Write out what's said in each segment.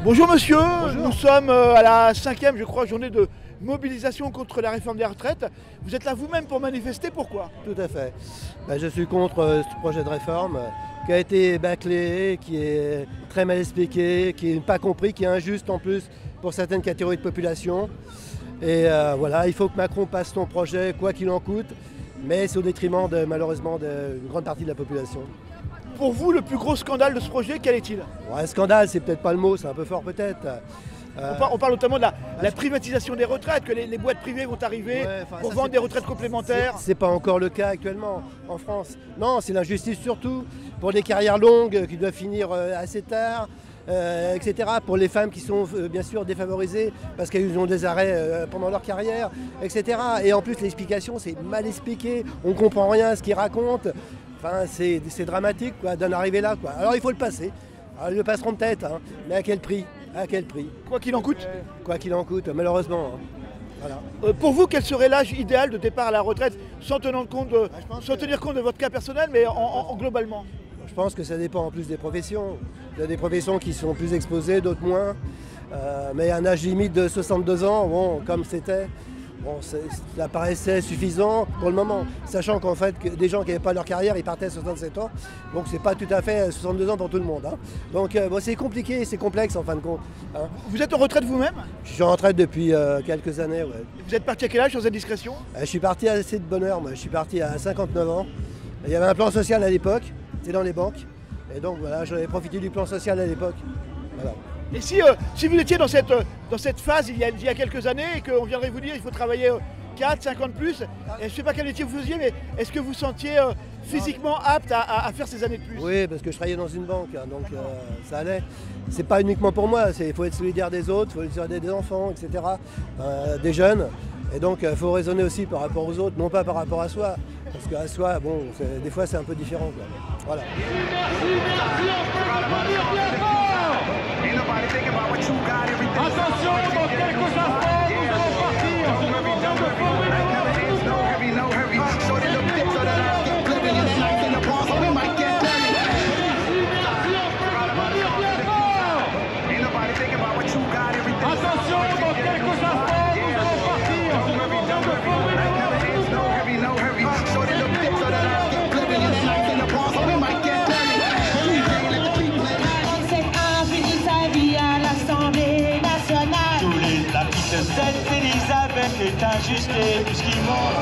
Bonjour monsieur, Bonjour. nous sommes à la 5e, je crois, journée de mobilisation contre la réforme des retraites. Vous êtes là vous-même pour manifester, pourquoi? Tout à fait. Je suis contre ce projet de réforme qui a été bâclé, qui est très mal expliqué, qui n'est pas compris, qui est injuste en plus pour certaines catégories de population. Et voilà, il faut que Macron passe son projet, quoi qu'il en coûte, mais c'est au détriment malheureusement d'une grande partie de la population. Pour vous, le plus gros scandale de ce projet, quel est-il? Ouais, scandale, c'est peut-être pas le mot, c'est un peu fort peut-être. On parle notamment de la privatisation des retraites, que les boîtes privées vont arriver pour vendre des retraites complémentaires. C'est pas encore le cas actuellement en France. Non, c'est l'injustice surtout pour des carrières longues qui doivent finir assez tard, etc. Pour les femmes qui sont bien sûr défavorisées parce qu'elles ont des arrêts pendant leur carrière, etc. Et en plus, l'explication, c'est mal expliqué, on comprend rien à ce qu'ils racontent. Enfin, c'est dramatique quoi, d'en arriver là, quoi. Alors il faut le passer. Alors, ils le passeront peut-être, hein, mais à quel prix? À quel prix? Quoi qu'il en coûte. Quoi qu'il en coûte, malheureusement. Hein. Voilà. Pour vous, quel serait l'âge idéal de départ à la retraite, sans tenir compte de votre cas personnel, mais globalement? Je pense que ça dépend en plus des professions. Il y a des professions qui sont plus exposées, d'autres moins. Mais un âge limite de 62 ans, bon, comme c'était, bon, ça paraissait suffisant pour le moment. Sachant qu'en fait, des gens qui n'avaient pas leur carrière, ils partaient à 67 ans. Donc c'est pas tout à fait 62 ans pour tout le monde. Hein. Donc bon, c'est compliqué, c'est complexe en fin de compte. Hein. Vous êtes en retraite vous-même? Je suis en retraite depuis quelques années. Ouais. Vous êtes parti à quel âge, sans indiscrétion? Je suis parti assez de bonne heure, moi. Je suis parti à 59 ans. Il y avait un plan social à l'époque, c'était dans les banques. Et donc voilà, j'en ai profité du plan social à l'époque. Voilà. Et si vous étiez dans cette phase il y a quelques années et qu'on viendrait vous dire qu'il faut travailler 4, 5 ans de plus, et je ne sais pas quel métier vous faisiez, mais est-ce que vous sentiez physiquement apte à faire ces années de plus? Oui, parce que je travaillais dans une banque, hein, donc ça allait. C'est pas uniquement pour moi, il faut être solidaire des autres, il faut être solidaire des enfants, etc., des jeunes. Et donc il faut raisonner aussi par rapport aux autres, non pas par rapport à soi. Parce qu'à soi, bon, des fois c'est un peu différent. Quoi. Voilà. Attention, dans quelques instants, nous allons partir. Attention, dans quelques instants, nous allons partir. La petite tête d'Elisabeth est injuste et tout ce qui monte.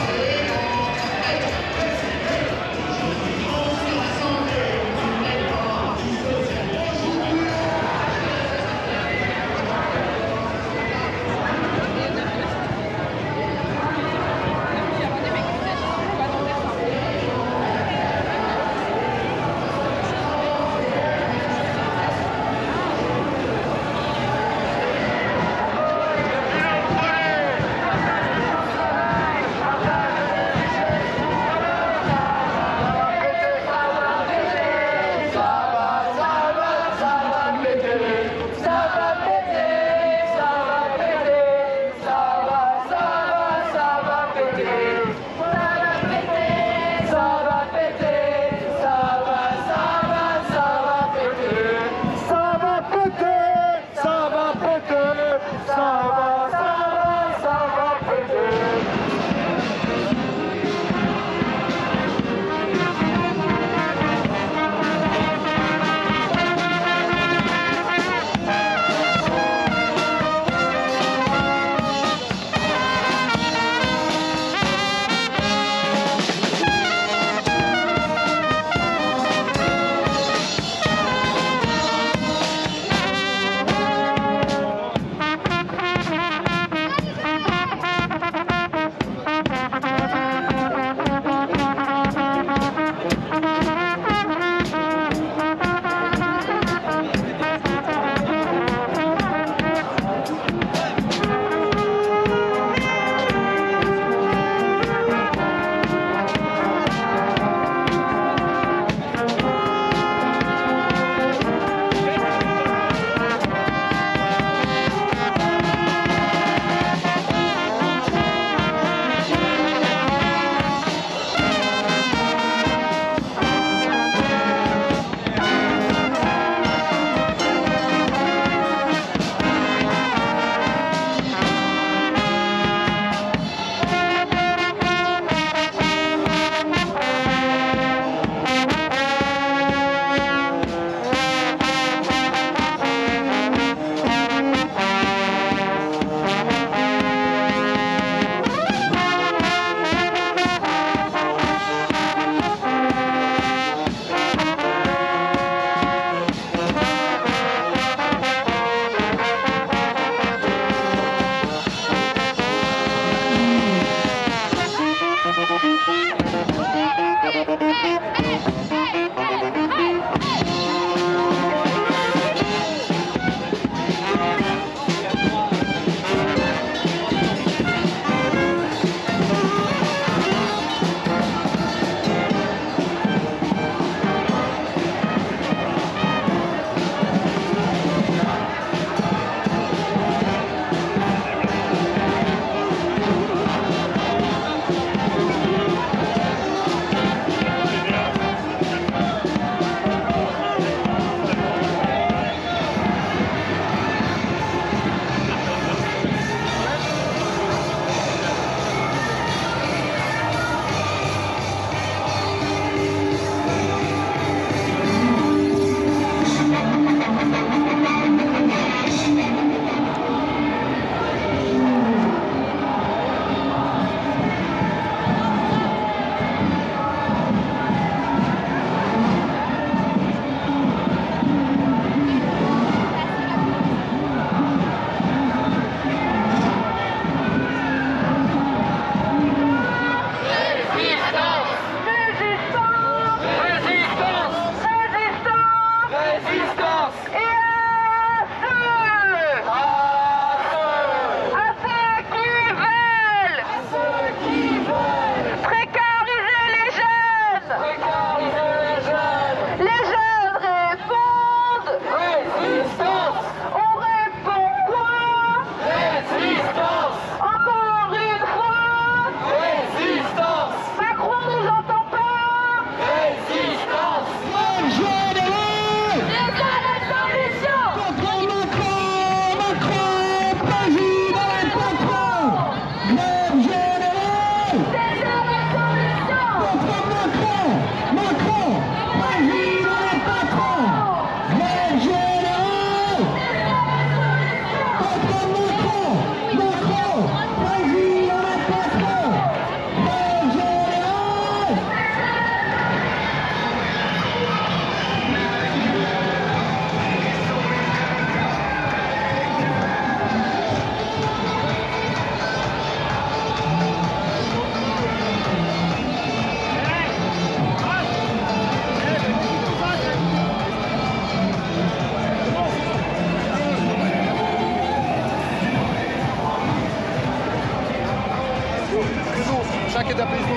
chaque établissement.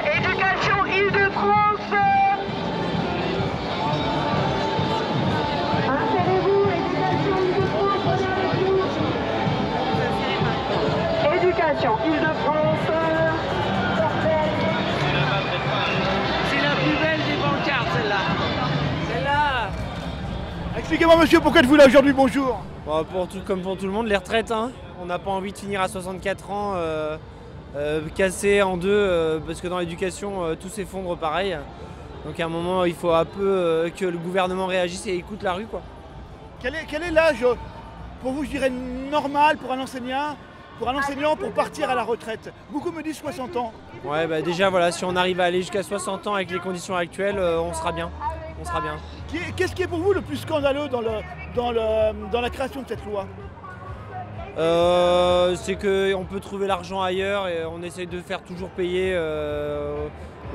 Éducation Île-de-France. Installez-vous, éducation Île-de-France. Éducation Île-de-France. C'est la plus belle des bancards, celle-là. Celle-là. Expliquez-moi monsieur, pourquoi êtes-vous là aujourd'hui? Bonjour. Bon, comme pour tout le monde, les retraites. Hein. On n'a pas envie de finir à 64 ans cassé en deux parce que dans l'éducation, tout s'effondre pareil. Donc à un moment, il faut un peu que le gouvernement réagisse et écoute la rue, quoi. Quel est l'âge, pour vous, je dirais, normal pour un enseignant pour partir à la retraite? Beaucoup me disent 60 ans. Ouais, bah déjà, voilà, si on arrive à aller jusqu'à 60 ans avec les conditions actuelles, on sera bien. On sera bien. Qu'est-ce qui est pour vous le plus scandaleux dans la création de cette loi? C'est qu'on peut trouver l'argent ailleurs et on essaye de faire toujours payer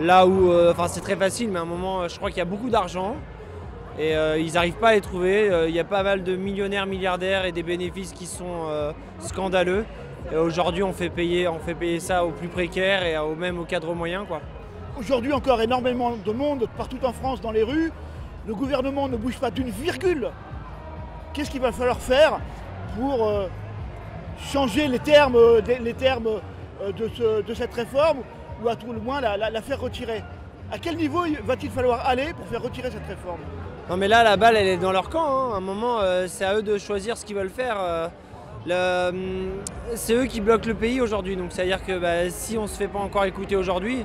là où... Enfin, c'est très facile, mais à un moment, je crois qu'il y a beaucoup d'argent et ils n'arrivent pas à les trouver. Il y a pas mal de millionnaires, milliardaires et des bénéfices qui sont scandaleux. Et aujourd'hui, on fait payer ça aux plus précaires et même aux cadres moyens, quoi. Aujourd'hui encore énormément de monde partout en France dans les rues. Le gouvernement ne bouge pas d'une virgule. Qu'est-ce qu'il va falloir faire pour changer les termes de cette réforme ou à tout le moins la faire retirer? À quel niveau va-t-il falloir aller pour faire retirer cette réforme? Non mais là, la balle, elle est dans leur camp. Hein. À un moment, c'est à eux de choisir ce qu'ils veulent faire. C'est eux qui bloquent le pays aujourd'hui. Donc c'est-à-dire que si on ne se fait pas encore écouter aujourd'hui,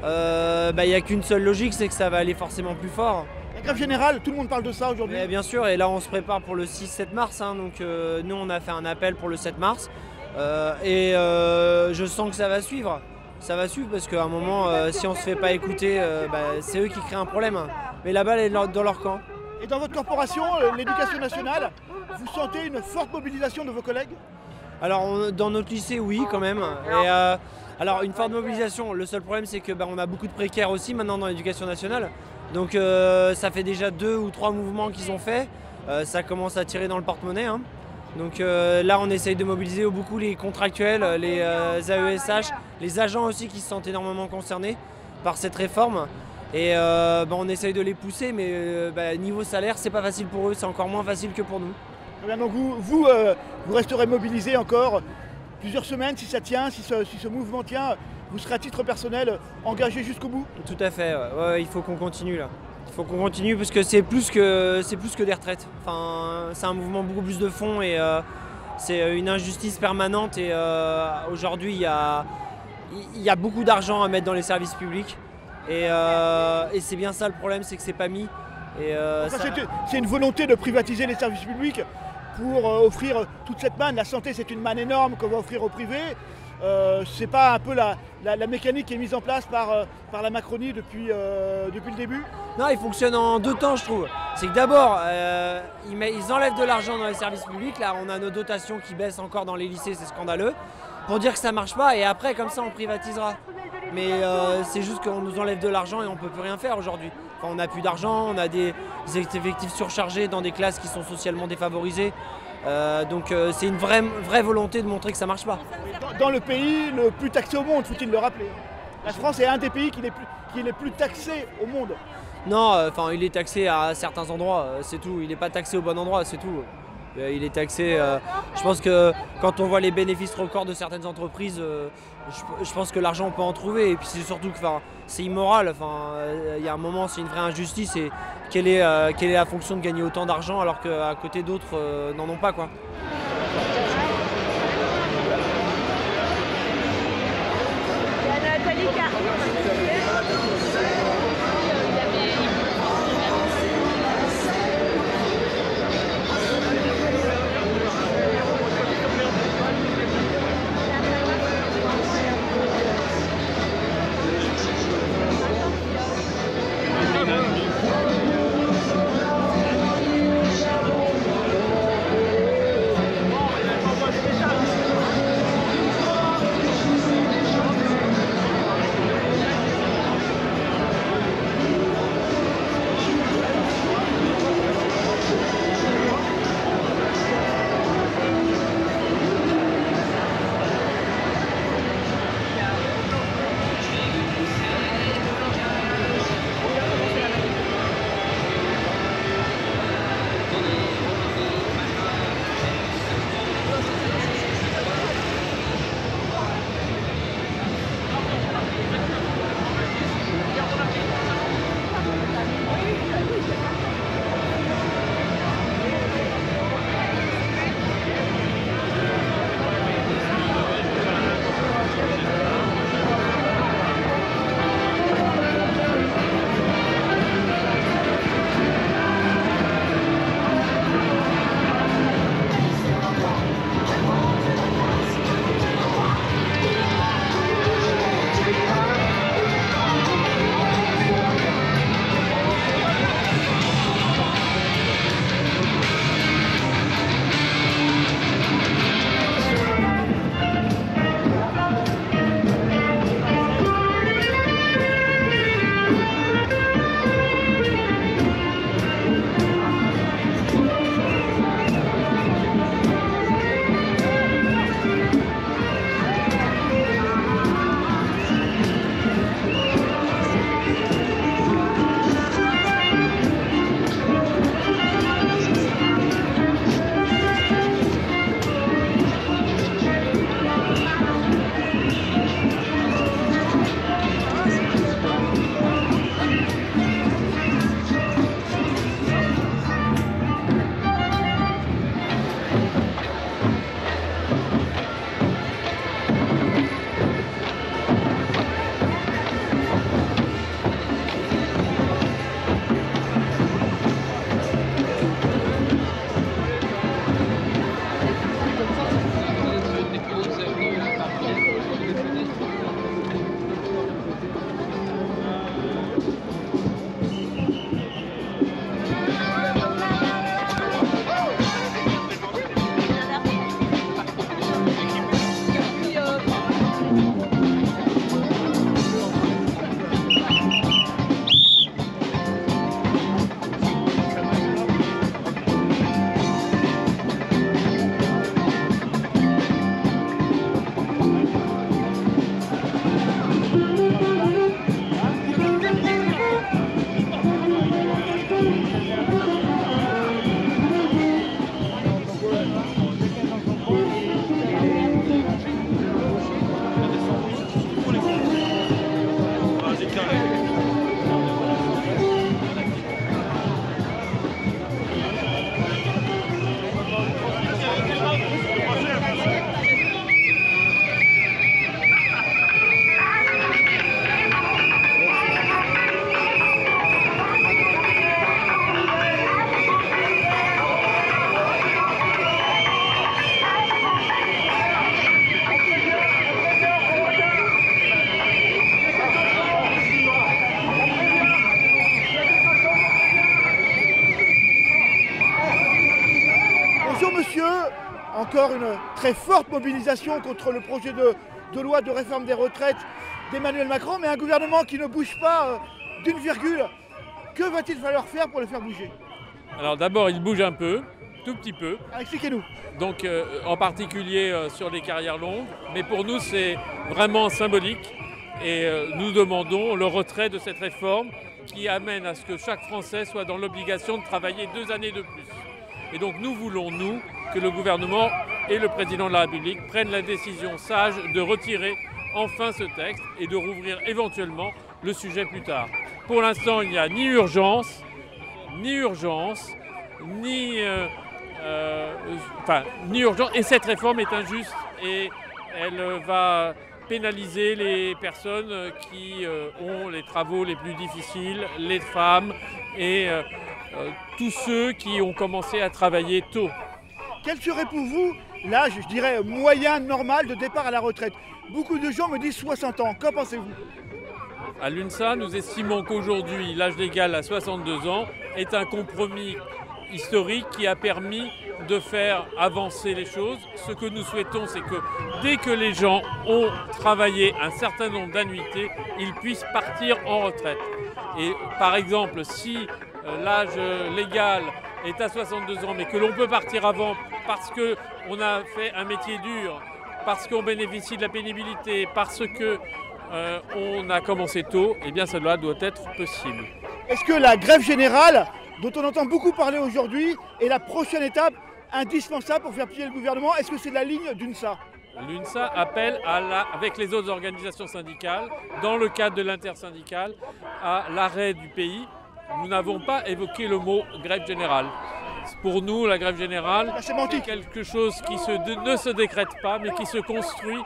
il n'y a qu'une seule logique, c'est que ça va aller forcément plus fort. La grève générale, tout le monde parle de ça aujourd'hui. Bien sûr, et là on se prépare pour le 6-7 mars. Hein, donc nous on a fait un appel pour le 7 mars. Je sens que ça va suivre. Ça va suivre parce qu'à un moment, si on ne se fait pas écouter, c'est eux qui créent un problème. Mais la balle est dans leur camp. Et dans votre corporation, l'éducation nationale, vous sentez une forte mobilisation de vos collègues? Alors dans notre lycée, oui quand même. Et, alors une forte mobilisation, le seul problème c'est que on a beaucoup de précaires aussi maintenant dans l'éducation nationale. Donc ça fait déjà 2 ou 3 mouvements qu'ils ont fait. Ça commence à tirer dans le porte-monnaie. Hein. Donc là on essaye de mobiliser beaucoup les contractuels, les AESH, les agents aussi qui se sentent énormément concernés par cette réforme. Et on essaye de les pousser, mais niveau salaire c'est pas facile pour eux, c'est encore moins facile que pour nous. Bien, donc vous resterez mobilisé encore plusieurs semaines si ça tient, si ce mouvement tient, vous serez à titre personnel engagé jusqu'au bout? Tout à fait, ouais, il faut qu'on continue là. Il faut qu'on continue parce que c'est plus que des retraites. Enfin, c'est un mouvement beaucoup plus de fond et c'est une injustice permanente et aujourd'hui il y a beaucoup d'argent à mettre dans les services publics et c'est bien ça le problème, c'est que c'est pas mis. C'est une volonté de privatiser les services publics pour offrir toute cette manne. La santé, c'est une manne énorme qu'on va offrir au privé. C'est pas un peu la mécanique qui est mise en place par la Macronie depuis le début? Non, il fonctionne en 2 temps, je trouve. C'est que d'abord, ils enlèvent de l'argent dans les services publics. Là, on a nos dotations qui baissent encore dans les lycées, c'est scandaleux. Pour dire que ça marche pas, et après, comme ça, on privatisera. Mais c'est juste qu'on nous enlève de l'argent et on peut plus rien faire aujourd'hui. Enfin, on n'a plus d'argent, on a des effectifs surchargés dans des classes qui sont socialement défavorisées. Donc c'est une vraie volonté de montrer que ça marche pas. Dans le pays le plus taxé au monde, faut-il le rappeler. La France est un des pays qui est le plus taxé au monde. Non, il est taxé à certains endroits, c'est tout. Il n'est pas taxé au bon endroit, c'est tout. Il est taxé. Je pense que quand on voit les bénéfices records de certaines entreprises, je pense que l'argent on peut en trouver. Et puis c'est surtout que c'est immoral. Il y a un moment, c'est une vraie injustice. Et quelle est la fonction de gagner autant d'argent alors qu'à côté d'autres n'en ont pas, quoi. monsieur, encore une très forte mobilisation contre le projet de loi de réforme des retraites d'Emmanuel Macron, mais un gouvernement qui ne bouge pas d'une virgule. Que va-t-il falloir faire pour le faire bouger? Alors d'abord, il bouge un peu, tout petit peu. Expliquez-nous. Donc en particulier sur les carrières longues. Mais pour nous, c'est vraiment symbolique. Et nous demandons le retrait de cette réforme qui amène à ce que chaque Français soit dans l'obligation de travailler 2 années de plus. Et donc nous voulons, nous, que le gouvernement et le président de la République prennent la décision sage de retirer enfin ce texte et de rouvrir éventuellement le sujet plus tard. Pour l'instant, il n'y a ni urgence, ni urgence, ni urgence. Et cette réforme est injuste et elle va pénaliser les personnes qui ont les travaux les plus difficiles, les femmes et tous ceux qui ont commencé à travailler tôt. Quel serait pour vous l'âge, je dirais, moyen, normal de départ à la retraite? Beaucoup de gens me disent 60 ans. Qu'en pensez-vous? À l'UNSA, nous estimons qu'aujourd'hui, l'âge légal à 62 ans est un compromis historique qui a permis de faire avancer les choses. Ce que nous souhaitons, c'est que dès que les gens ont travaillé un certain nombre d'annuités, ils puissent partir en retraite. Et par exemple, si l'âge légal est à 62 ans, mais que l'on peut partir avant parce qu'on a fait un métier dur, parce qu'on bénéficie de la pénibilité, parce qu'on a commencé tôt, eh bien cela doit être possible. Est-ce que la grève générale, dont on entend beaucoup parler aujourd'hui, est la prochaine étape indispensable pour faire plier le gouvernement? Est-ce que c'est la ligne d'UNSA? L'UNSA appelle, avec les autres organisations syndicales, dans le cadre de l'intersyndicale, à l'arrêt du pays. Nous n'avons pas évoqué le mot grève générale. Pour nous, la grève générale, c'est quelque chose qui ne se décrète pas, mais qui se construit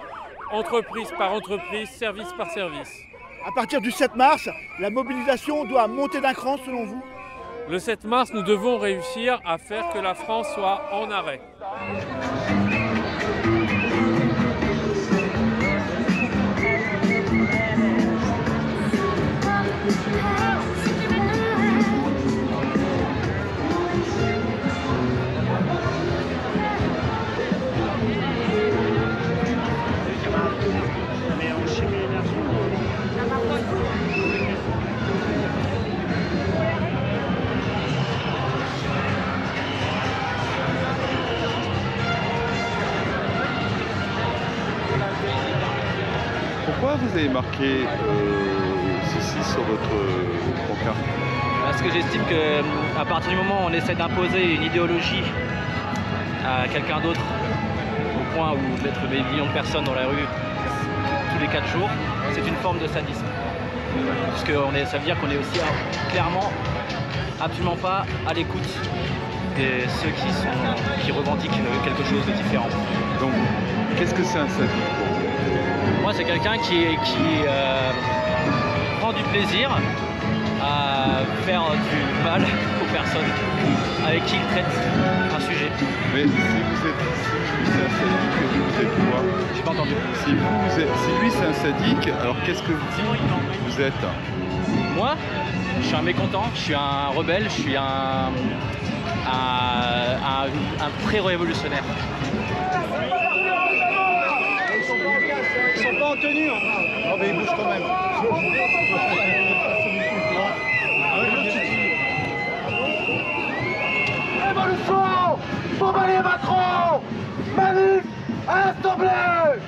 entreprise par entreprise, service par service. À partir du 7 mars, la mobilisation doit monter d'un cran selon vous? Le 7 mars, nous devons réussir à faire que la France soit en arrêt. Pourquoi vous avez marqué ceci sur votre pancarte? Parce que j'estime qu'à partir du moment où on essaie d'imposer une idéologie à quelqu'un d'autre, au point où mettre des millions de personnes dans la rue tous les 4 jours, c'est une forme de sadisme. Parce que ça veut dire qu'on est aussi clairement absolument pas à l'écoute de ceux qui revendiquent quelque chose de différent. Donc, qu'est-ce que c'est un sadique pour vous? Moi, c'est quelqu'un qui prend du plaisir à faire du mal aux personnes avec qui il traite un sujet. Mais si lui c'est un sadique, vous êtes quoi? J'ai pas entendu. Si lui c'est un sadique, alors qu'est-ce que vous êtes? Moi, je suis un mécontent, je suis un rebelle, je suis un pré-révolutionnaire. Ils sont pas en tenue. Oh mais ils bougent quand même. Révolution pour balayer Macron. Manif à l'Assemblée.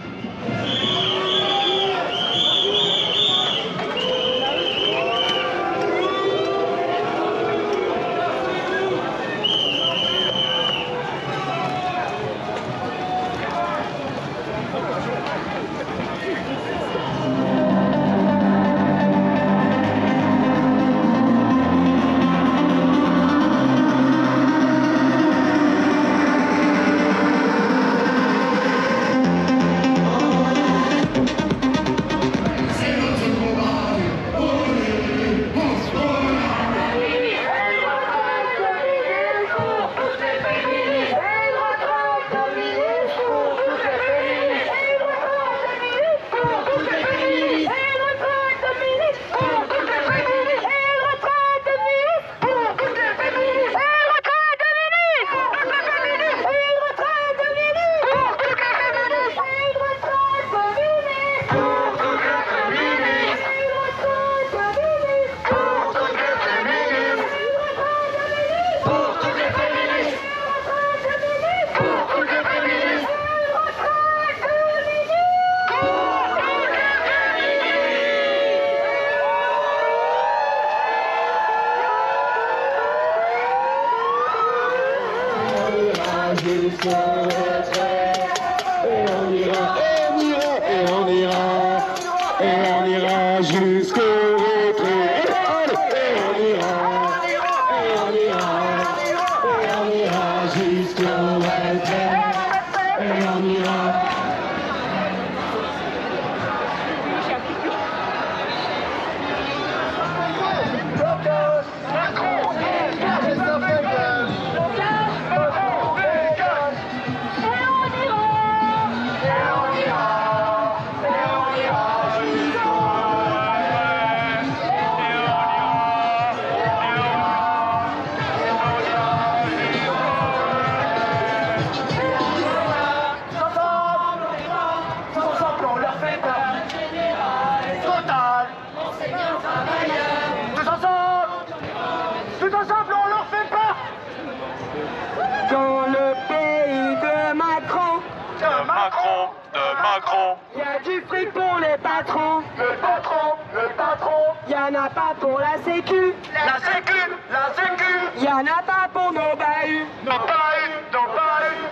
Macron, de Macron. Y a du fric pour les patrons. Le patron, le patron. Y'en a pas pour la sécu. La sécu, la sécu. Y'en a pas pour nos bahuts. Non pas eu, non pas eu.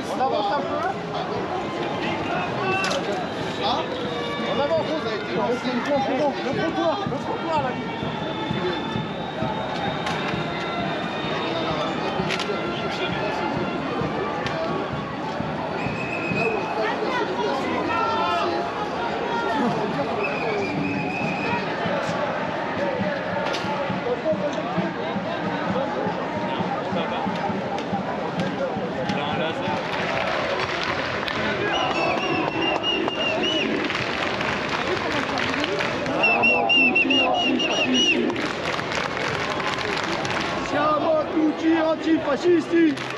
On avance un peu. Ah, en avant, Rose a été lancé. Le trottoir là. Siamo tutti antifascisti!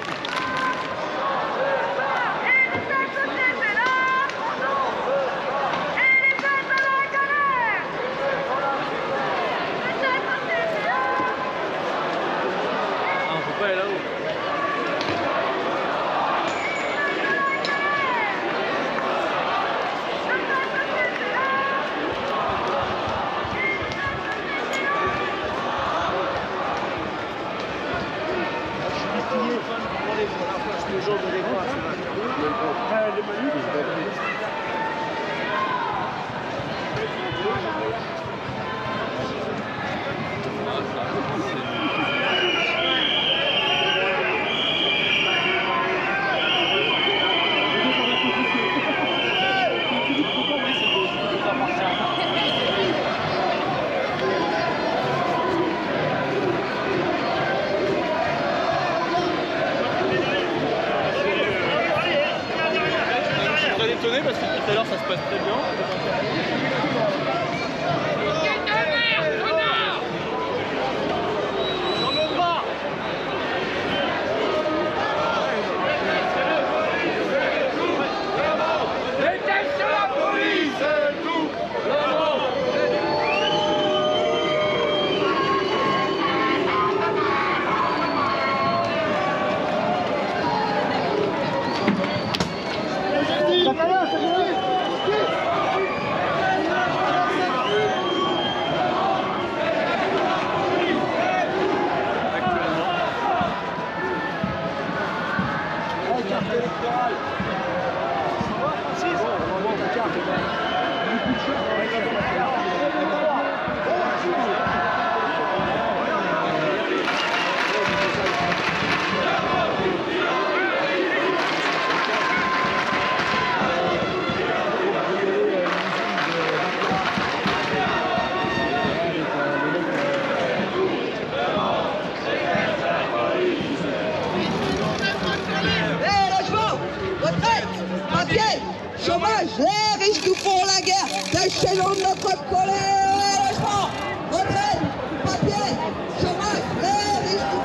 déchaînons notre colère, logement, retraite, papier, chômage, les riches du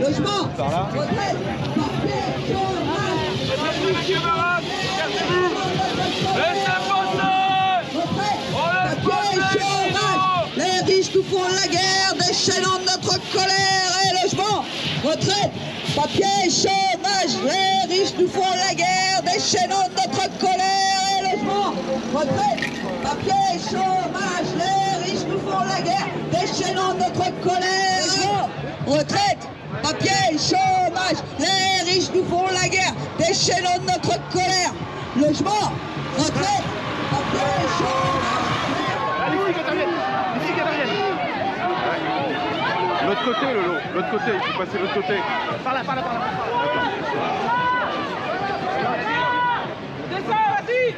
logement, retraite, les riches nous font la guerre, déchaînant notre colère et logement, retraite, papier, chômage, les riches nous font la guerre, déchaînant notre colère et logement, retraite, papier, chômage, les riches nous font la guerre, déchaînant notre colère, retraite, papier, chômage, les riches nous font la guerre, déchaînant notre colère, logement, retraite, papier, chômage. L'autre côté, Lolo, l'autre côté, il faut passer l'autre côté. Par là. Descends, vas-y.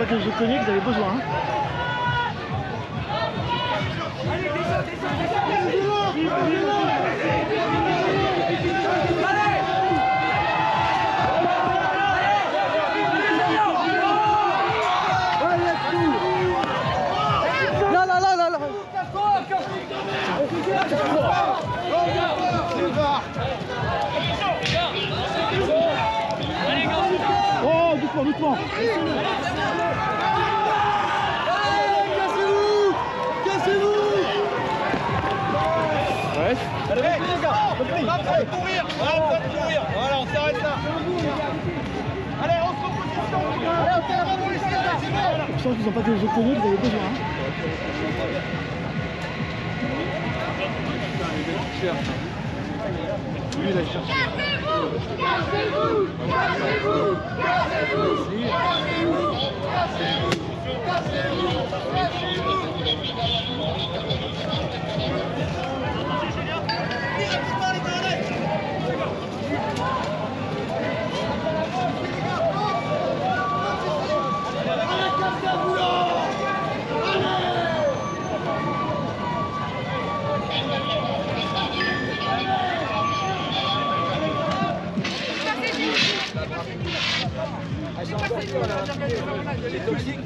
que je connais que vous avez besoin. Hein. Oh, doucement, doucement. Cassez-vous. Ouais. Allez, les gars. Après, courir. Voilà, on s'arrête là. Allez, on se repositionne. Allez, on fait la révolution. Je sens qu'ils n'ont pas des obtenus, vous avez besoin. Hein. Lui, il a cherché. C'est toxique.